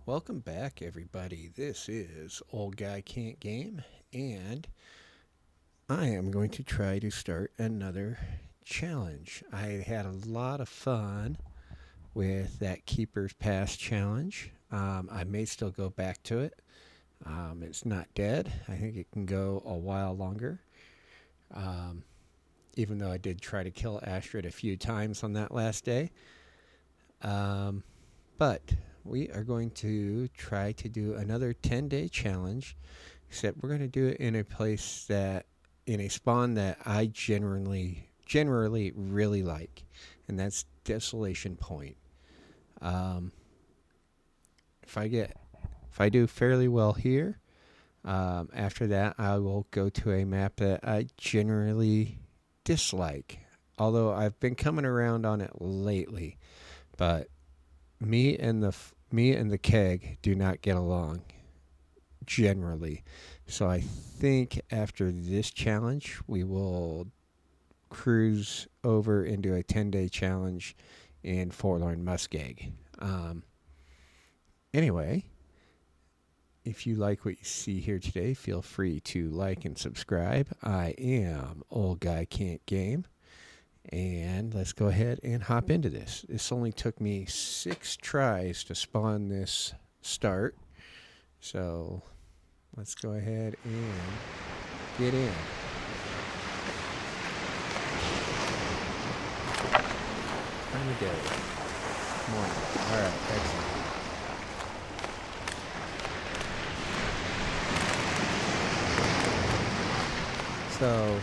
Welcome back, everybody. This is Old Guy Can't Game, and I am going to try to start another challenge. I had a lot of fun with that Keeper's Pass challenge. I may still go back to it. It's not dead. I think it can go a while longer. Even though I did try to kill Astrid a few times on that last day. But we are going to try to do another 10-day challenge, except we're going to do it in a place in a spawn that I generally really like, and that's Desolation Point. If I do fairly well here, after that I will go to a map that I generally dislike, although I've been coming around on it lately. But me and the keg do not get along generally. So I think after this challenge, we will cruise over into a 10-day challenge in Forlorn Muskeg. Anyway, if you like what you see here today, feel free to like and subscribe. I am Old Guy Can't Game. And let's go ahead and hop into this. This only took me 6 tries to spawn this start. So let's go ahead and get in. Time of day. Morning. Alright, excellent. So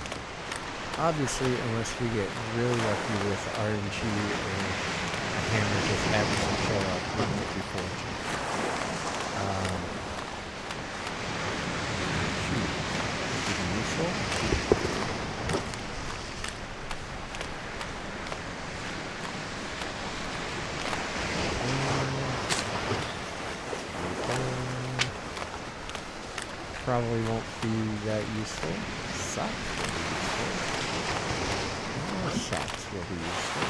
obviously, unless we get really lucky with RNG and a hammer just happens to show up, we might be fortunate. Shoot. Could be useful. Probably won't be that useful. Sucks. Shots will be useful.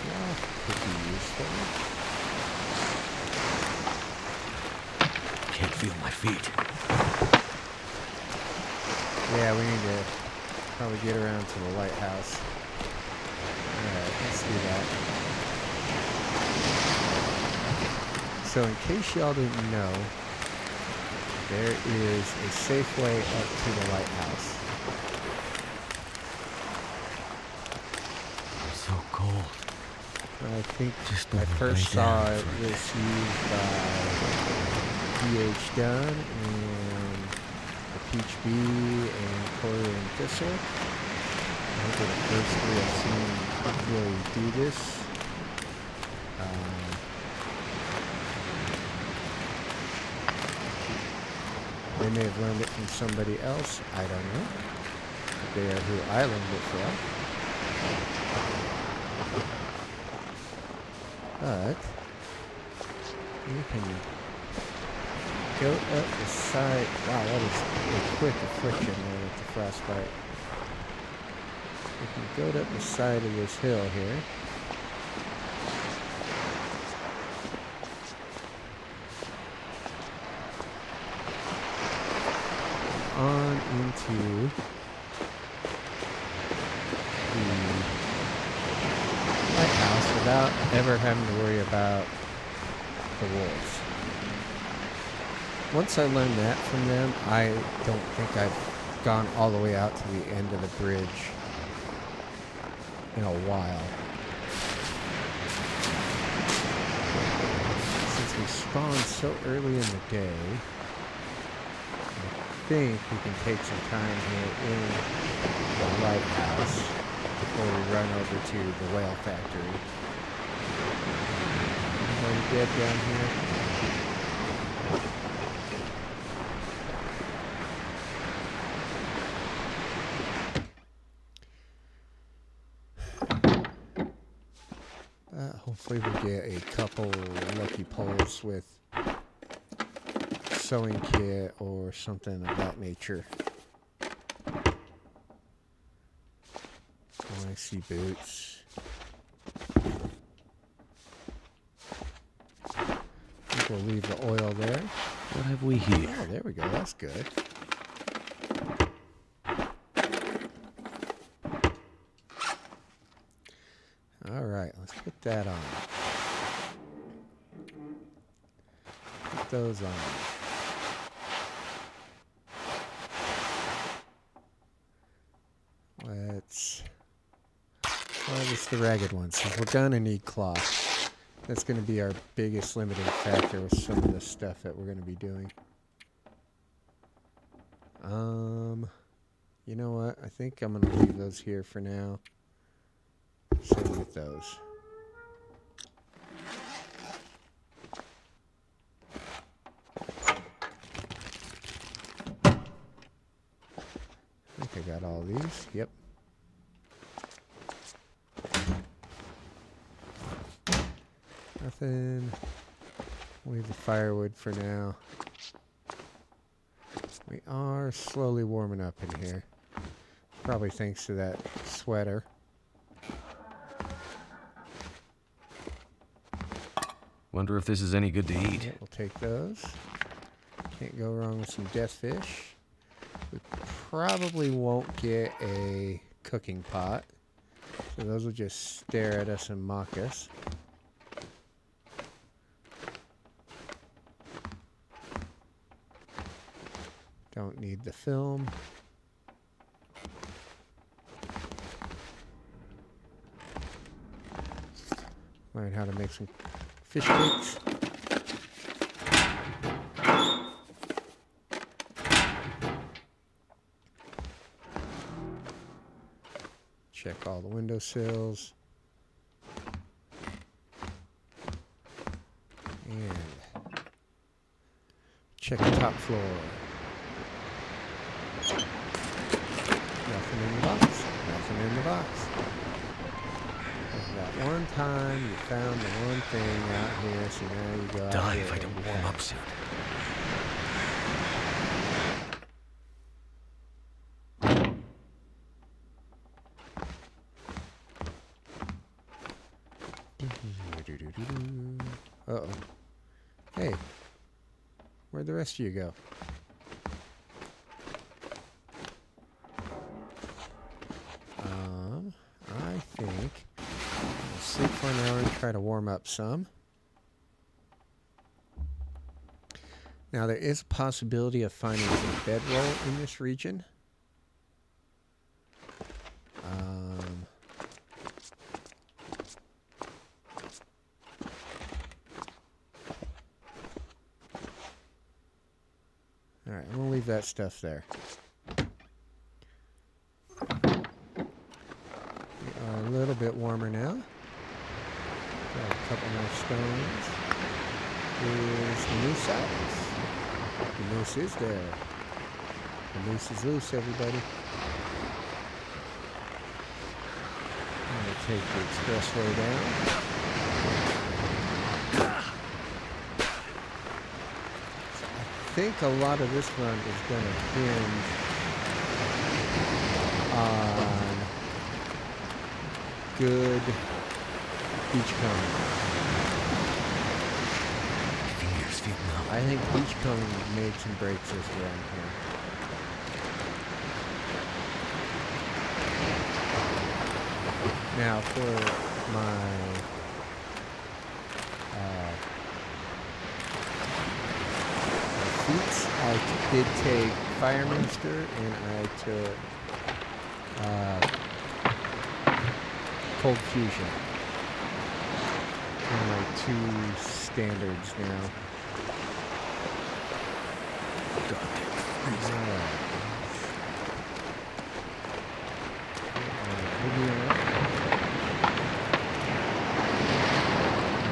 Yeah, could be useful. Can't feel my feet. Yeah, we need to probably get around to the lighthouse. Alright, let's do that. So in case y'all didn't know, there is a safe way up to the lighthouse. So cold. I think Just I first saw it for was used by D.H. Dunn and the Peach Bee and Corey and Thistle. I think they're the first 3 I've seen really do this. They may have learned it from somebody else. I don't know. They are who I learned it from. But you can go up the side. Wow, that is a quick affliction there with the frostbite. You can go up the side of this hill here. On into the lighthouse without ever having to worry about the wolves. Once I learned that from them, I don't think I've gone all the way out to the end of the bridge in a while. Since we spawned so early in the day, I think we can take some time here in the lighthouse before we run over to the whale factory. Anybody dead down here? Hopefully we get a couple lucky pulls with sewing kit or something of that nature. Oh, I see boots. We'll leave the oil there. What have we here? Oh, there we go. That's good. All right, let's put that on. Put those on. Let's harvest the ragged ones. We're gonna need cloth. That's gonna be our biggest limiting factor with some of the stuff that we're gonna be doing. You know what? I think I'm gonna leave those here for now. Same with those. I think I got all these. Yep. Nothing. Leave the firewood for now. We are slowly warming up in here. Probably thanks to that sweater. Wonder if this is any good to eat. Yeah, we'll take those. Can't go wrong with some death fish. We probably won't get a cooking pot. So those will just stare at us and mock us. Don't need the film. Learn how to make some fish cakes. Check all the windowsills. And check the top floor. Nothing in the box. Nothing in the box. That one time you found the one thing out here, so now you go out Die here if I don't and warm up soon. Uh-oh. Hey, where'd the rest of you go? I think I'll sleep for an hour and try to warm up some. Now, there is a possibility of finding some bedroll in this region. All right, we'll leave that stuff there. A little bit warmer now. Got a couple more stones. Here's the noose out. The noose is there. The noose is loose, everybody. I'm going to take the expressway down. I think a lot of this run is going to hinge on good beachcombing. Fingers feel numb. I think beachcombing makes and breaks this around here. Now for my feats, I did take Fire Minister and I took Cold Fusion. Kind of like two standards now.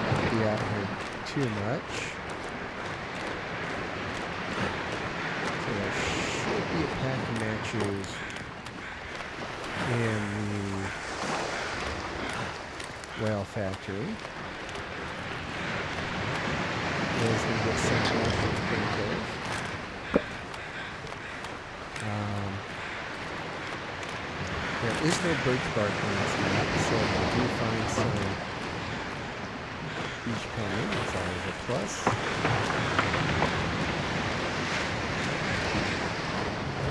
Won't be out here too much. So there should be a pack of matches in the whale factory. There's going to get sent off to the printers. There is no birch bark on this map, so if you do find some Each penny is always a plus.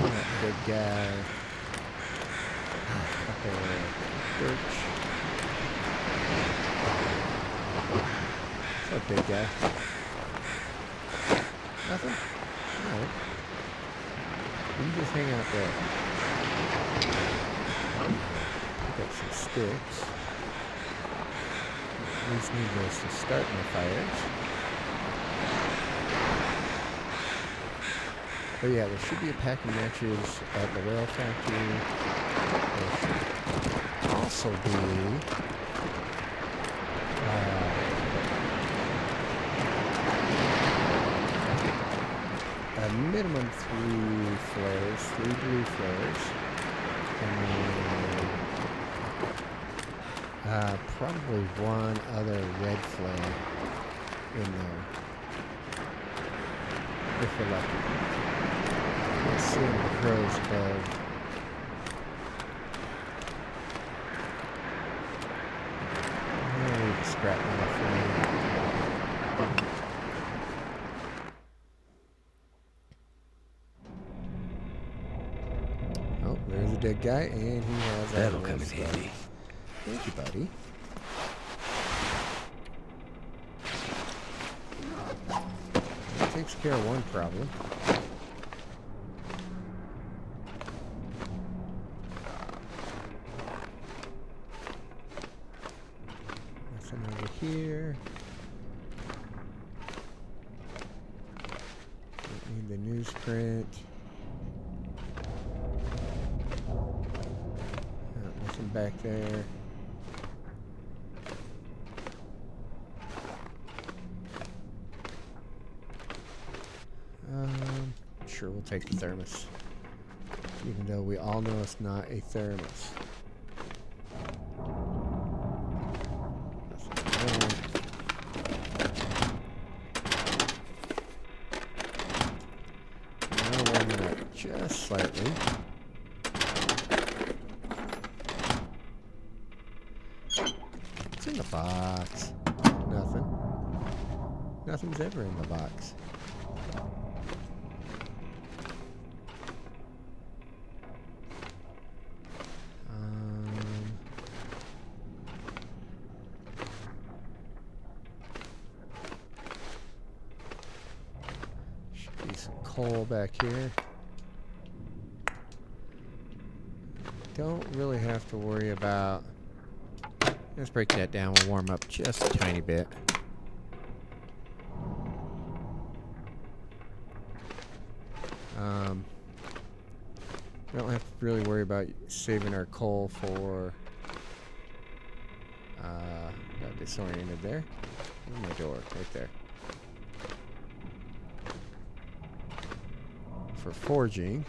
That big guy. A couple of birch. What's up, big guy? Nothing? Alright. You just hang out there. Pick up some sticks. At least need those to start my fires. Oh yeah, there should be a pack of matches at the rail factory. There should also be a minimum 3 flares, 3 blue flares, and then probably 1 other red flare in there, if we're lucky. Let's see the crows above. Leave a scrap metal for me. Oh, there's a dead guy, and he has That'll come in handy. Thank you, buddy. That takes care of one problem. Nothing over here. Don't need the newsprint. Nothing back there. Sure, we'll take the thermos. Even though we all know it's not a thermos. Now warm it up just slightly. What's in the box? Nothing. Nothing's ever in the box. Coal back here. Don't really have to worry about. Let's break that down. We'll warm up just a tiny bit. We don't have to really worry about saving our coal for. Got disoriented there. Where's my door? Right there. For forging.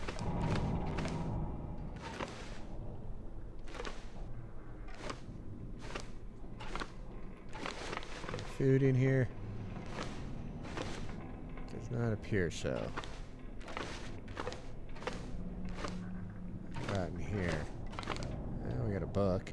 Food in here. Does not appear so. About in here. Well, we got a book.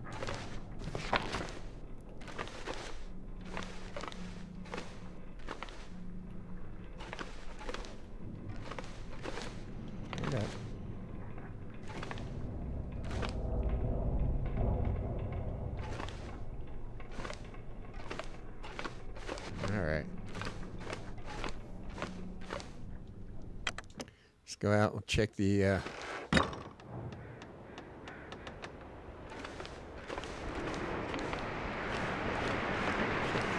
Go out and check the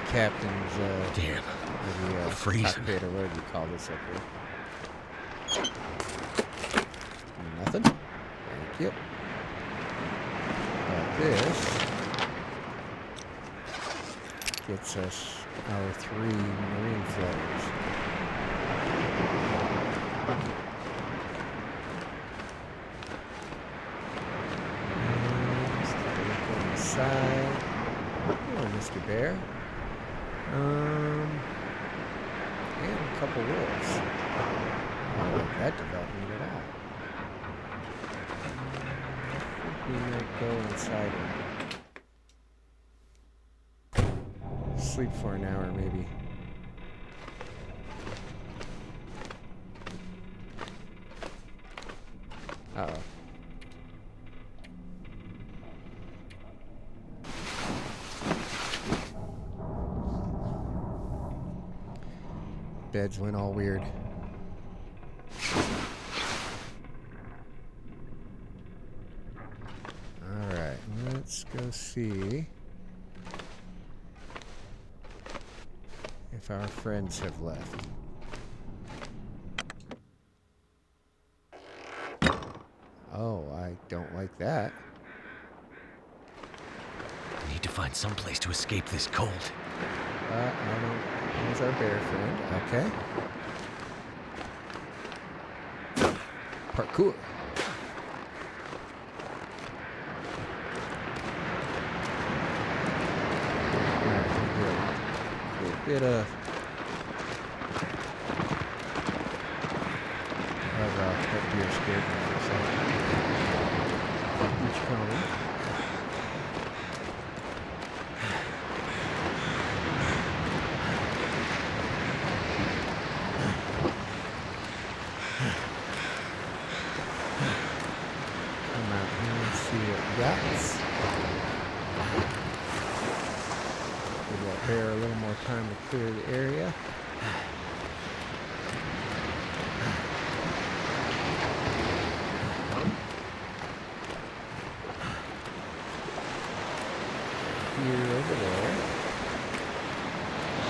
captain's damn, the freezing. cockpit or whatever you call this up here. Nothing. Thank you. This gets us our 3 marine flares. Side. Oh, Mr. Bear. And a couple wolves. I don't like that development at all. I think we might go inside and sleep for an hour, maybe. Uh-oh. Beds went all weird. Alright, let's go see if our friends have left. Oh, I don't like that. I need to find some place to escape this cold. I don't... There's our bear friend. Okay. Parkour. Alright, we're good. A bit of... that deer scared me for a second. Beach coming. Come out here and see what we got. Give that bear a little more time to clear the area. Over there.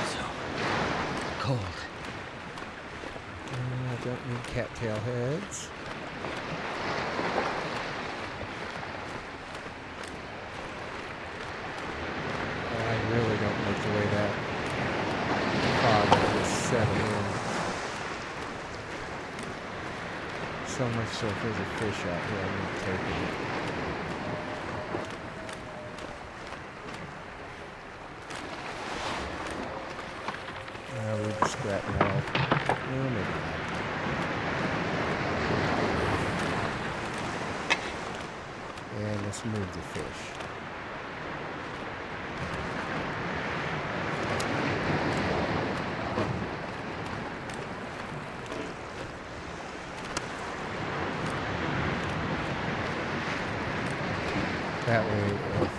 So cold. I don't need cattail heads. I really don't like the way that fog is settling in. So much so if there's a fish out here, I'm not taking it. Scrap metal. No, maybe not. And let's move the fish. That way, if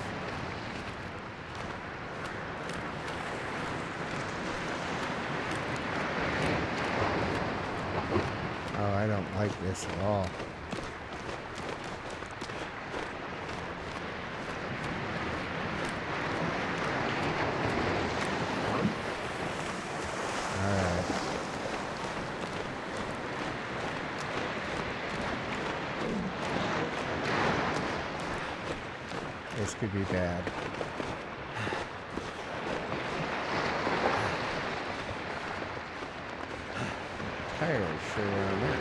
I don't like this at all. Alright. This could be bad. Tires sure on that.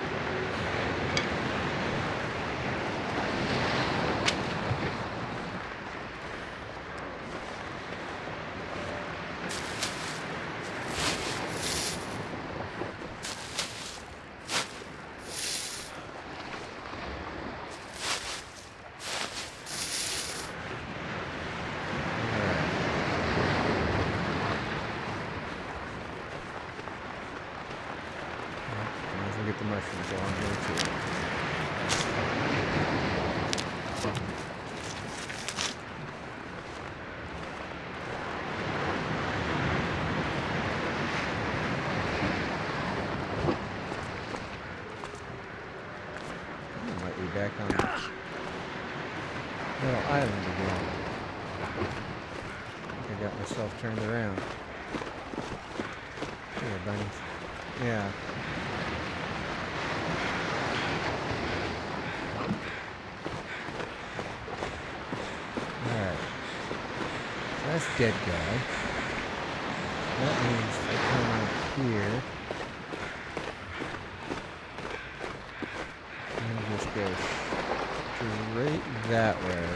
Get the mushrooms along here too. I might be back on the little island again. I got myself turned around. Here, bunnies. Yeah. That's dead guy. That means I come out here and just go straight that way.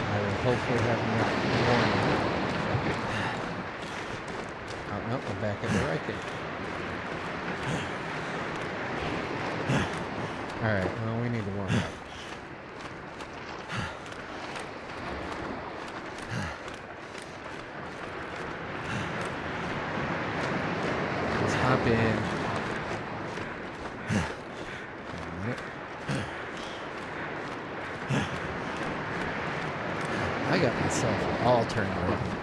I will hopefully have enough warning. Oh no, I'm back at the right thing. Alright, well we need to warm up. in. A minute. I got myself all turned around.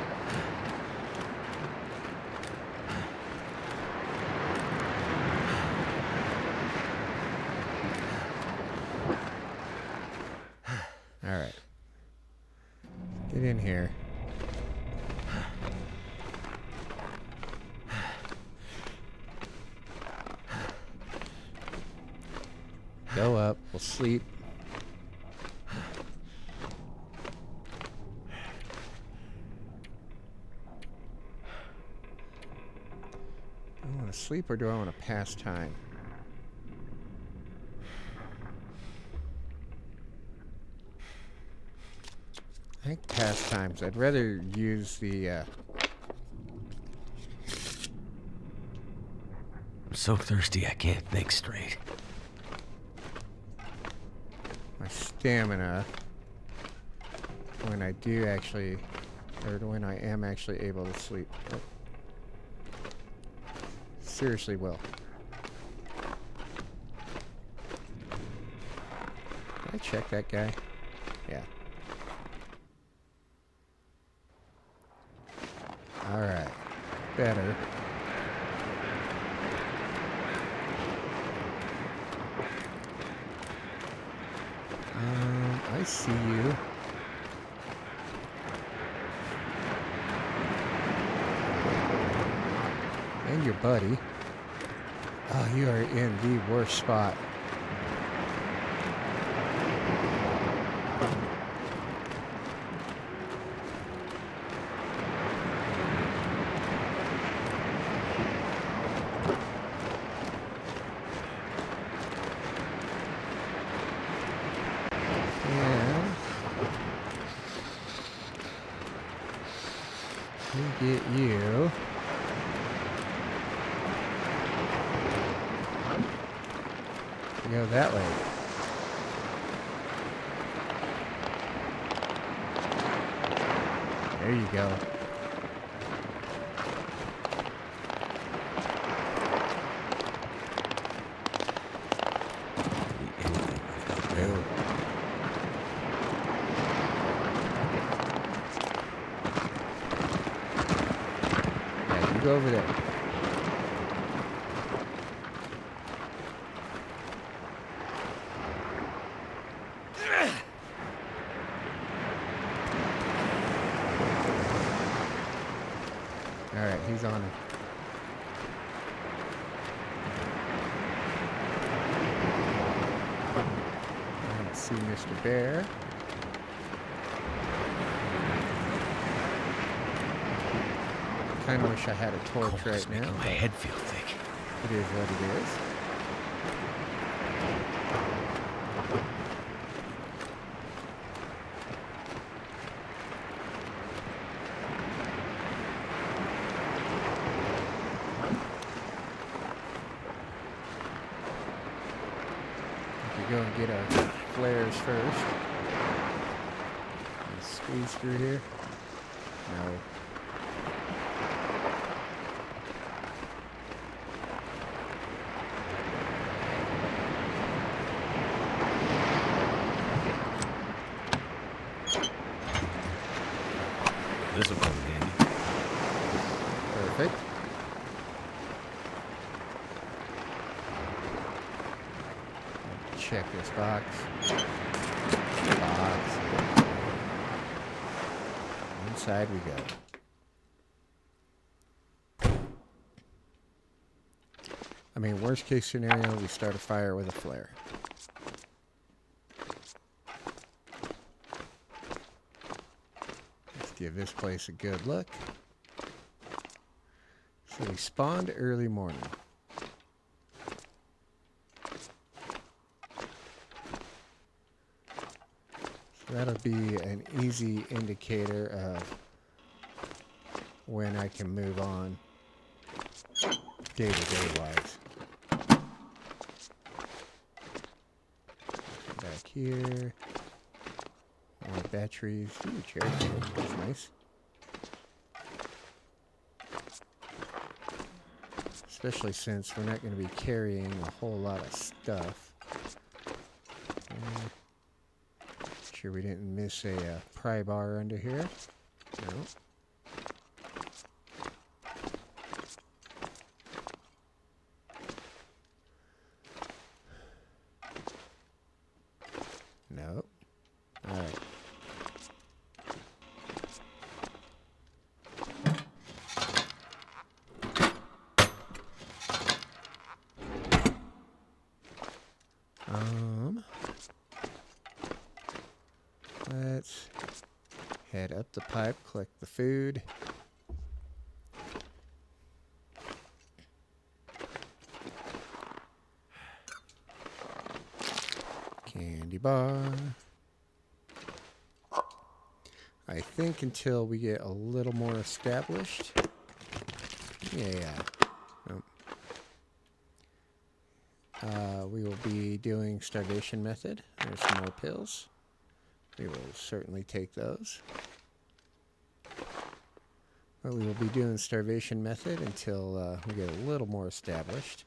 Alright. Get in here. Go up. We'll sleep. Do I want to sleep or do I want to pass time? I think pastimes. I'd rather use the, I'm so thirsty I can't think straight. my stamina when I do actually, or when I am actually able to sleep. Oh. Seriously, Will. Did I check that guy? Yeah. Alright. Better. I see you. And your buddy. Oh, you are in the worst spot. Get you. Go that way. There you go. Ew. Go over there. Alright, he's on it. I don't see Mr. Bear. I kind of wish I had a torch right now. Making my head feel thick. It is what it is. We could go and get our flares first. Let's squeeze through here. No. This will come in handy. Perfect. Check this box. Inside we go. I mean, worst case scenario, we start a fire with a flare. Give this place a good look. So we spawned early morning. So that'll be an easy indicator of when I can move on day-to-day wise. Back here. More batteries. Ooh, cherry cake. That's nice. Especially since we're not going to be carrying a whole lot of stuff. Sure we didn't miss a pry bar under here. No. Nope. Alright. Let's head up the pipe, collect the food. Candy bar. I think until we get a little more established. Yeah. Nope. We will be doing starvation method. There's some more pills. We will certainly take those. But we will be doing starvation method until we get a little more established,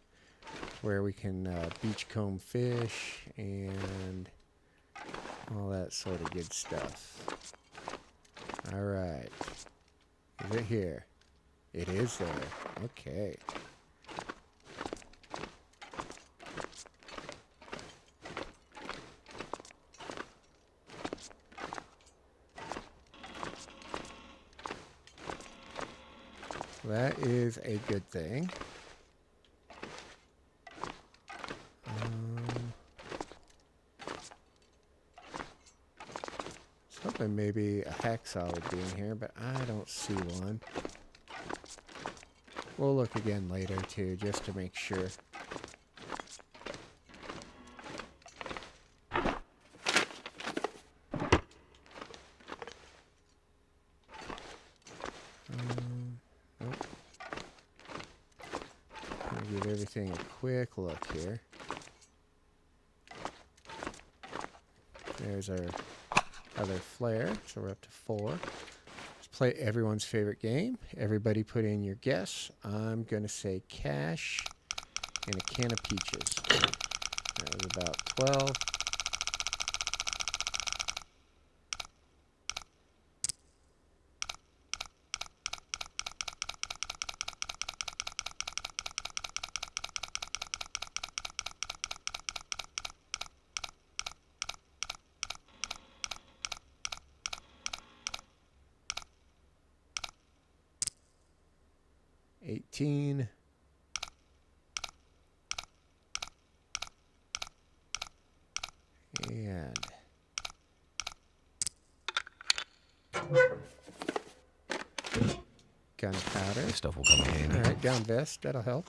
where we can beachcomb fish and all that sort of good stuff. All right. Is it here? It is there. Okay. That is a good thing. Hoping maybe a hacksaw would be in here, but I don't see one. We'll look again later too, just to make sure. Nope. I'll give everything a quick look here. There's our other flare, so we're up to 4. Let's play everyone's favorite game. Everybody put in your guess. I'm going to say cash and a can of peaches. That was about 12. $18. And gunpowder. This stuff will come in handy. All right, down vest. That'll help.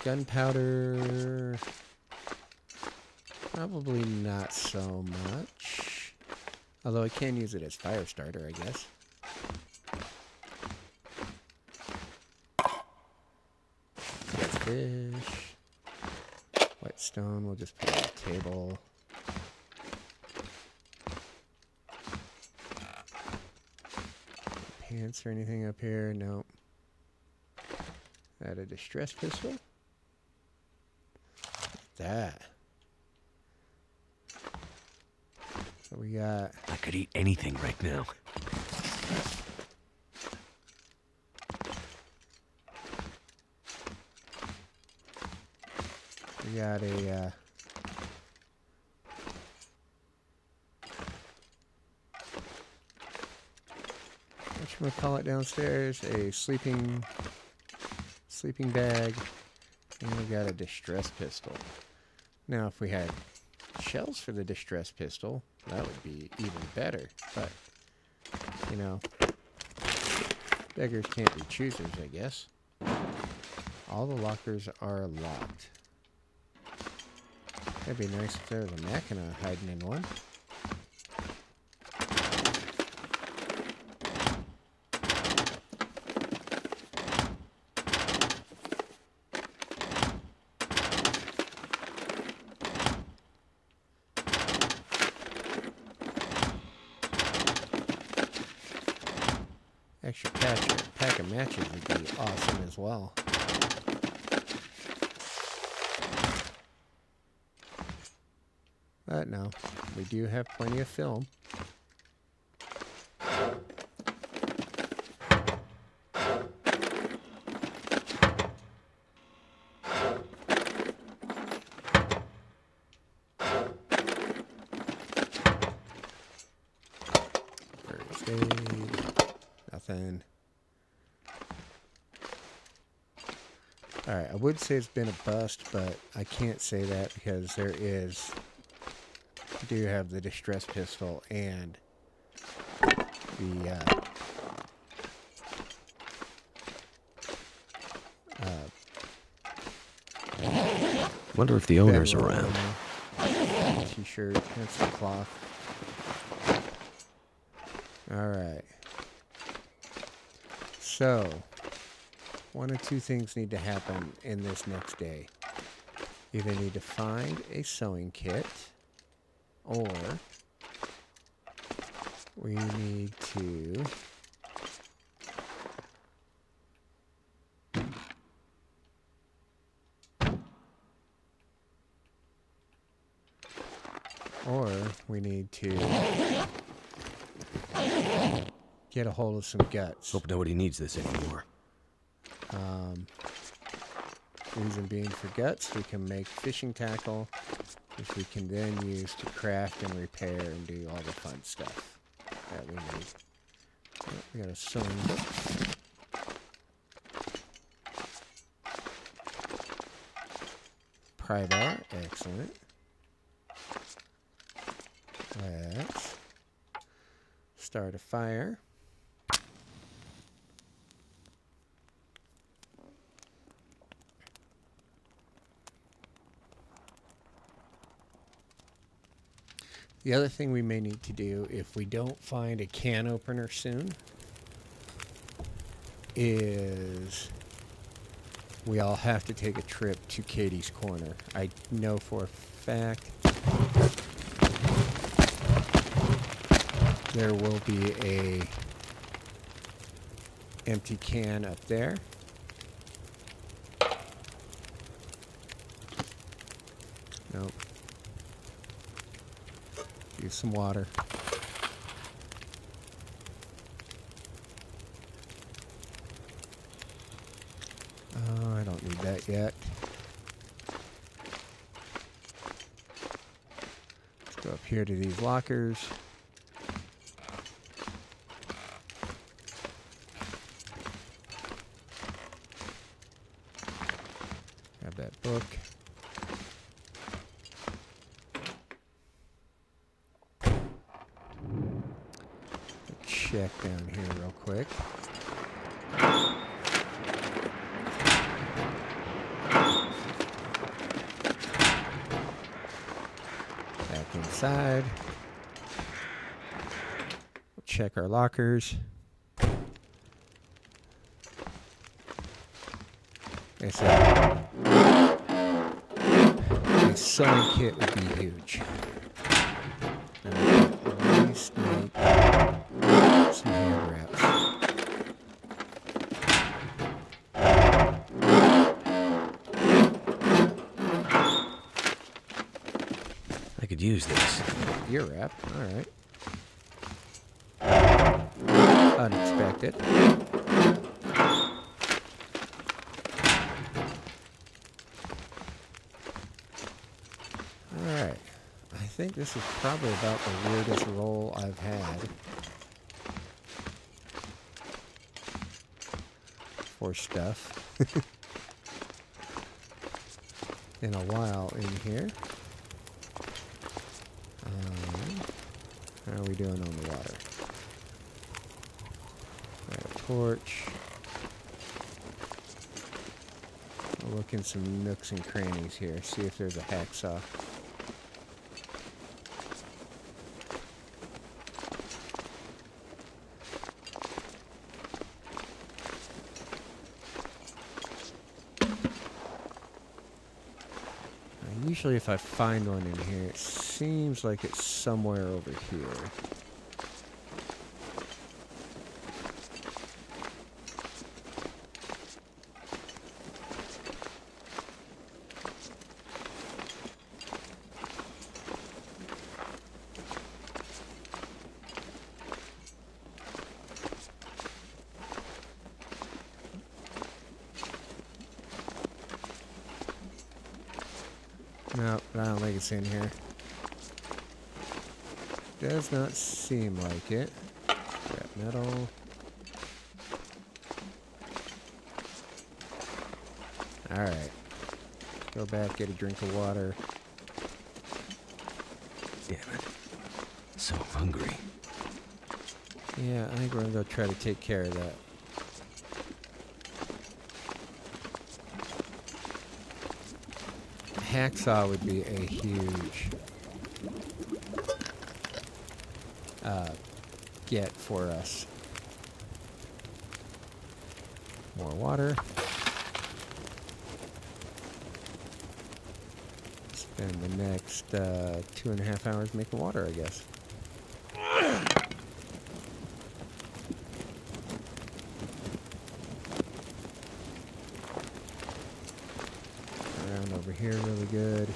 Gunpowder. Probably not so much. Although I can use it as fire starter, I guess. Fish. Whetstone, we'll just put it on the table. Pants or anything up here? Nope. Add a distress pistol. That. So we got... I could eat anything right now. We got a whatchamacallit downstairs, a sleeping bag, and we got a distress pistol. Now if we had shells for the distress pistol, that would be even better, but you know, beggars can't be choosers, I guess. All the lockers are locked. That'd be nice if there was a Mackinac hiding in one. Extra pack of matches would be awesome as well. But no, we do have plenty of film. First aid, nothing. Alright, I would say it's been a bust, but I can't say that because there is... I do have the distress pistol and the Wonder if the owner's around. T-shirt and some cloth. Alright. So, one of two things need to happen in this next day. Either need to find a sewing kit, or we need to get a hold of some guts. Hope nobody needs this anymore. Reason being, for guts, we can make fishing tackle, which we can then use to craft and repair and do all the fun stuff that we need. Oh, we got a sewing book. Pry bar, excellent. Let's start a fire. The other thing we may need to do, if we don't find a can opener soon, is we all have to take a trip to Katie's Corner. I know for a fact there will be a empty can up there. Nope. Use some water. Oh, I don't need that yet. Let's go up here to these lockers. Grab that book. Check down here real quick. Back inside. We'll check our lockers. Like I said, a sewing kit would be huge. And at least make some hand wraps. I could use this. Ear wrap, alright. Unexpected. Alright. I think this is probably about the weirdest roll I've had for stuff in a while in here. How are we doing on the water? Got a torch. I'll look in some nooks and crannies here, see if there's a hacksaw. Usually if I find one in here, it seems like it's somewhere over here. No, I don't think it's in here. Does not seem like it. Scrap metal. Alright. Go back, get a drink of water. Damn it. So hungry. Yeah, I think we're gonna go try to take care of that. Hacksaw would be a huge get for us. More water. Spend the next 2.5 hours making water, I guess. Around over here really good.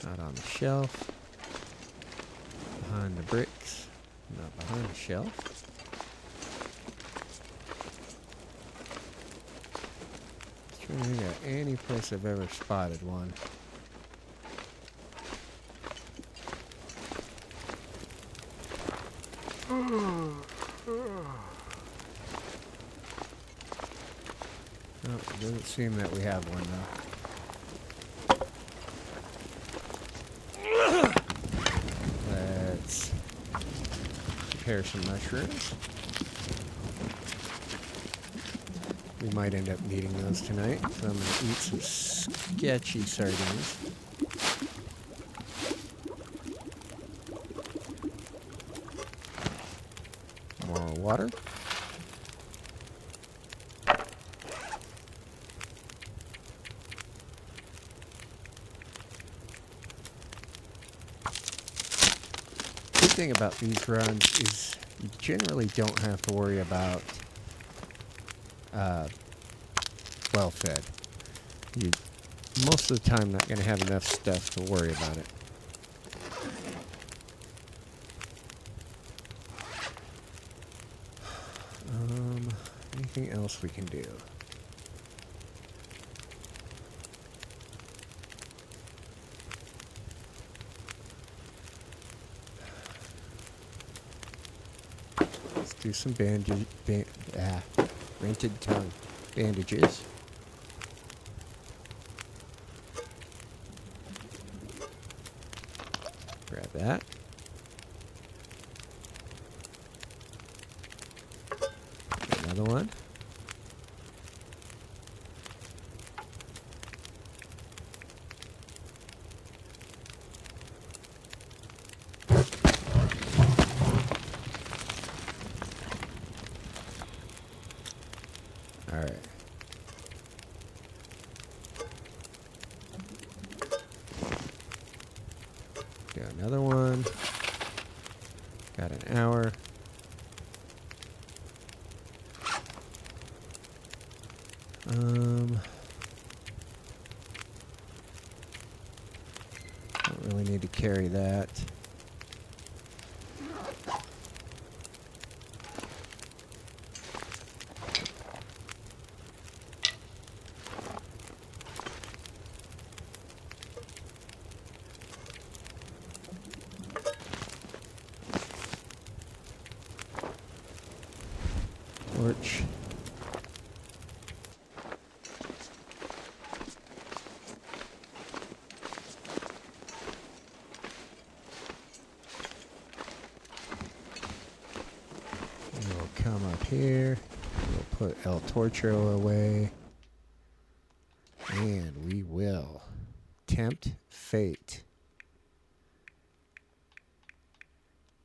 Not on the shelf. Behind the bricks. Not behind the shelf. Trying to think of any place I've ever spotted one. No, it doesn't seem that we have one though. Let's prepare some mushrooms. We might end up needing those tonight, so I'm going to eat some sketchy sardines. More water. Good thing about these runs is you generally don't have to worry about well fed. You most of the time not going to have enough stuff to worry about it. Anything else we can do? Let's do some rented tongue bandages. Grab that. Another one. All right. Got another one. Got an hour. Don't really need to carry that. Torch. We'll come up here. We'll put El Torcho away. And we will tempt fate.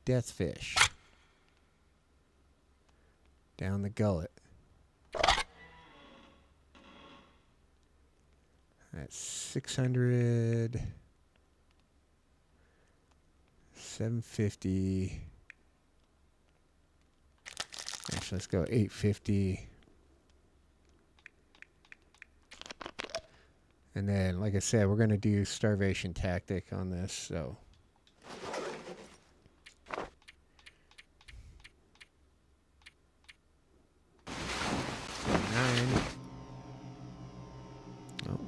Deathfish. Down the gullet. That's 600. 750. Actually, let's go 850. And then, like I said, we're going to do starvation tactic on this, so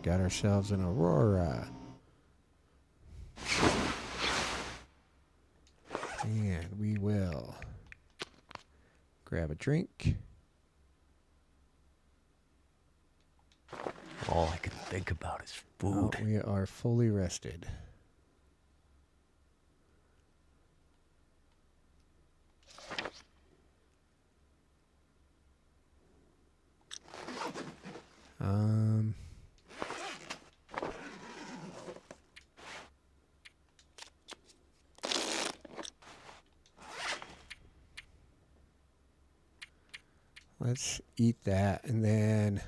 got ourselves an Aurora. And we will grab a drink. All I can think about is food. We are fully rested. Let's eat that, and then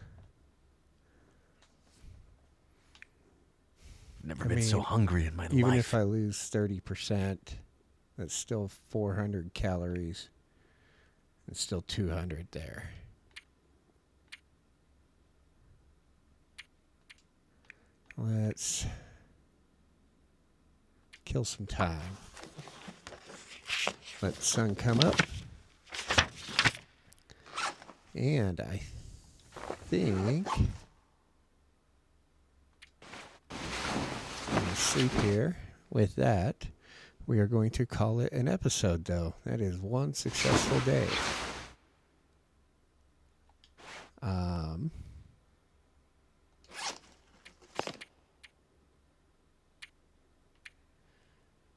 Never been so hungry in my life. even if I lose 30%, that's still 400 calories. It's still 200 there. Let's kill some time. Let the sun come up. And I think I'm going to sleep here. With that, we are going to call it an episode, though. That is one successful day.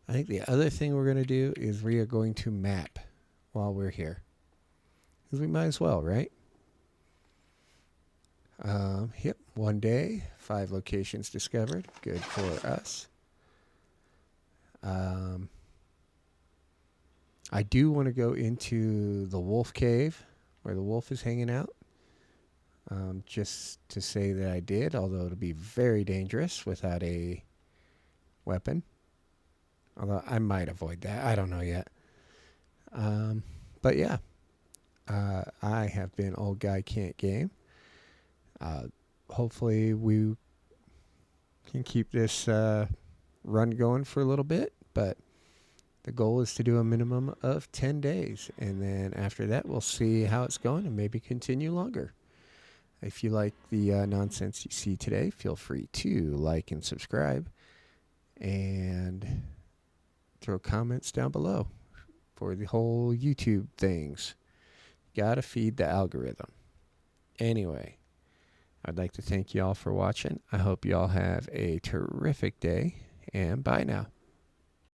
I think the other thing we're going to do is we are going to map while we're here. Because we might as well, right? Yep, 1 day, 5 locations discovered. Good for us. I do want to go into the wolf cave where the wolf is hanging out. Just to say that I did, although it'll be very dangerous without a weapon. Although I might avoid that. I don't know yet. But yeah. I have been Old Guy Can't Game. Hopefully we can keep this run going for a little bit, but the goal is to do a minimum of 10 days, and then after that we'll see how it's going and maybe continue longer. If you like the nonsense you see today, feel free to like and subscribe, and throw comments down below for the whole YouTube things. Gotta feed the algorithm. Anyway, I'd like to thank y'all for watching. I hope y'all have a terrific day, and bye now.